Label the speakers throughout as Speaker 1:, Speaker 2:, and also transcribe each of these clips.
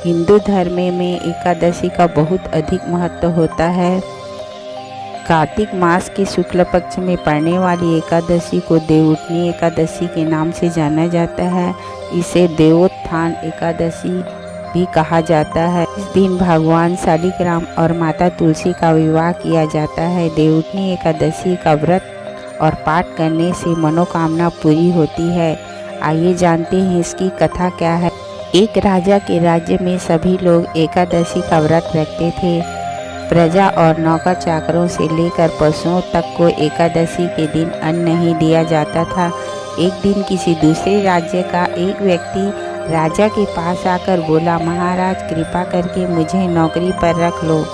Speaker 1: हिंदू धर्म में एकादशी का बहुत अधिक महत्व होता है। कार्तिक मास के शुक्ल पक्ष में पड़ने वाली एकादशी को देवउठनी एकादशी के नाम से जाना जाता है। इसे देवोत्थान एकादशी भी कहा जाता है। इस दिन भगवान शालिग्राम और माता तुलसी का विवाह किया जाता है। देवउठनी एकादशी का व्रत और पाठ करने से मनोकामना पूरी होती है। आइए जानते हैं इसकी कथा क्या है। एक राजा के राज्य में सभी लोग एकादशी का व्रत रखते थे। प्रजा और नौकर चाकरों से लेकर पशुओं तक को एकादशी के दिन अन्न नहीं दिया जाता था। एक दिन किसी दूसरे राज्य का एक व्यक्ति राजा के पास आकर बोला, महाराज कृपा करके मुझे नौकरी पर रख लो।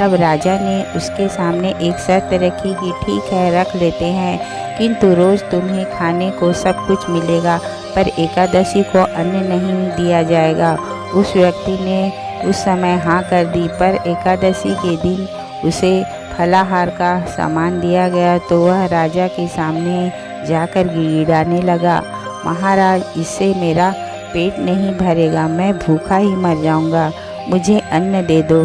Speaker 1: तब राजा ने उसके सामने एक शर्त रखी कि ठीक है रख लेते हैं, किंतु रोज़ तुम्हें खाने को सब कुछ मिलेगा, पर एकादशी को अन्न नहीं दिया जाएगा। उस व्यक्ति ने उस समय हाँ कर दी, पर एकादशी के दिन उसे फलाहार का सामान दिया गया तो वह राजा के सामने जाकर गिड़गिड़ाने लगा, महाराज इससे मेरा पेट नहीं भरेगा, मैं भूखा ही मर जाऊंगा, मुझे अन्न दे दो।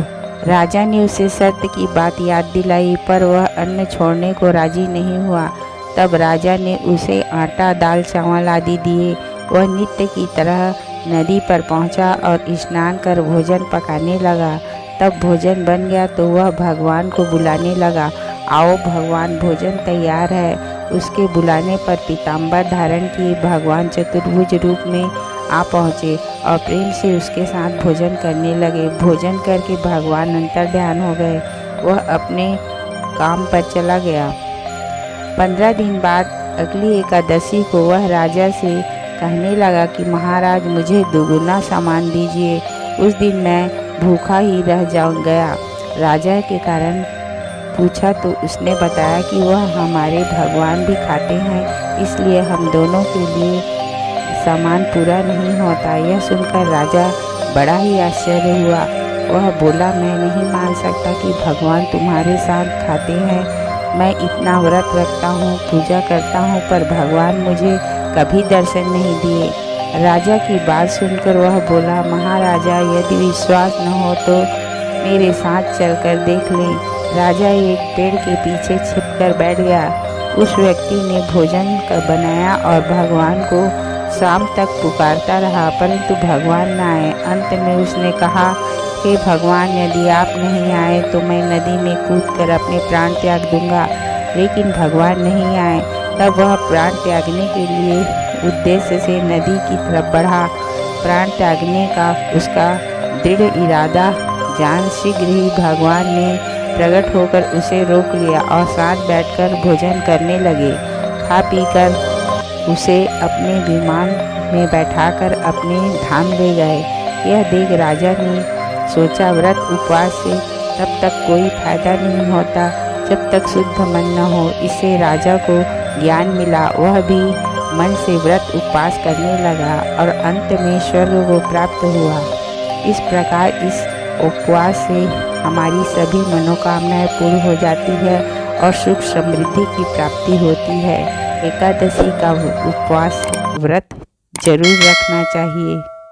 Speaker 1: राजा ने उसे शर्त की बात याद दिलाई, पर वह अन्न छोड़ने को राजी नहीं हुआ। तब राजा ने उसे आटा दाल चावल आदि दिए। वह नित्य की तरह नदी पर पहुंचा और स्नान कर भोजन पकाने लगा। तब भोजन बन गया तो वह भगवान को बुलाने लगा, आओ भगवान भोजन तैयार है। उसके बुलाने पर पीताम्बर धारण किए भगवान चतुर्भुज रूप में आ पहुँचे और प्रेम से उसके साथ भोजन करने लगे। भोजन करके भगवान अंतर्ध्यान हो गए। वह अपने काम पर चला गया। 15 दिन बाद अगली एकादशी को वह राजा से कहने लगा कि महाराज मुझे दुगुना सामान दीजिए, उस दिन मैं भूखा ही रह गया। राजा के कारण पूछा तो उसने बताया कि वह हमारे भगवान भी खाते हैं, इसलिए हम दोनों के लिए सामान पूरा नहीं होता। यह सुनकर राजा बड़ा ही आश्चर्य हुआ। वह बोला, मैं नहीं मान सकता कि भगवान तुम्हारे साथ खाते हैं। मैं इतना व्रत रखता हूँ, पूजा करता हूँ, पर भगवान मुझे कभी दर्शन नहीं दिए। राजा की बात सुनकर वह बोला, महाराजा यदि विश्वास न हो तो मेरे साथ चलकर देख लें। राजा एक पेड़ के पीछे छिपकर बैठ गया। उस व्यक्ति ने भोजन बनाया और भगवान को शाम तक पुकारता रहा, परंतु भगवान न आए। अंत में उसने कहा, हे भगवान यदि आप नहीं आए तो मैं नदी में कूदकर अपने प्राण त्याग दूंगा। लेकिन भगवान नहीं आए। तब वह प्राण त्यागने के लिए उद्देश्य से नदी की तरफ बढ़ा। प्राण त्यागने का उसका दृढ़ इरादा जान शीघ्र ही भगवान ने प्रकट होकर उसे रोक लिया और साथ बैठकर भोजन करने लगे। खा पीकर उसे अपने विमान में बैठाकर अपने धाम ले गए। यह देख राजा ने सोचा, व्रत उपवास से तब तक कोई फायदा नहीं होता जब तक शुद्ध मन न हो। इससे राजा को ज्ञान मिला। वह भी मन से व्रत उपवास करने लगा और अंत में स्वर्ग को प्राप्त हुआ। इस प्रकार इस उपवास से हमारी सभी मनोकामनाएं पूर्ण हो जाती है और सुख समृद्धि की प्राप्ति होती है। एकादशी का उपवास व्रत जरूर रखना चाहिए।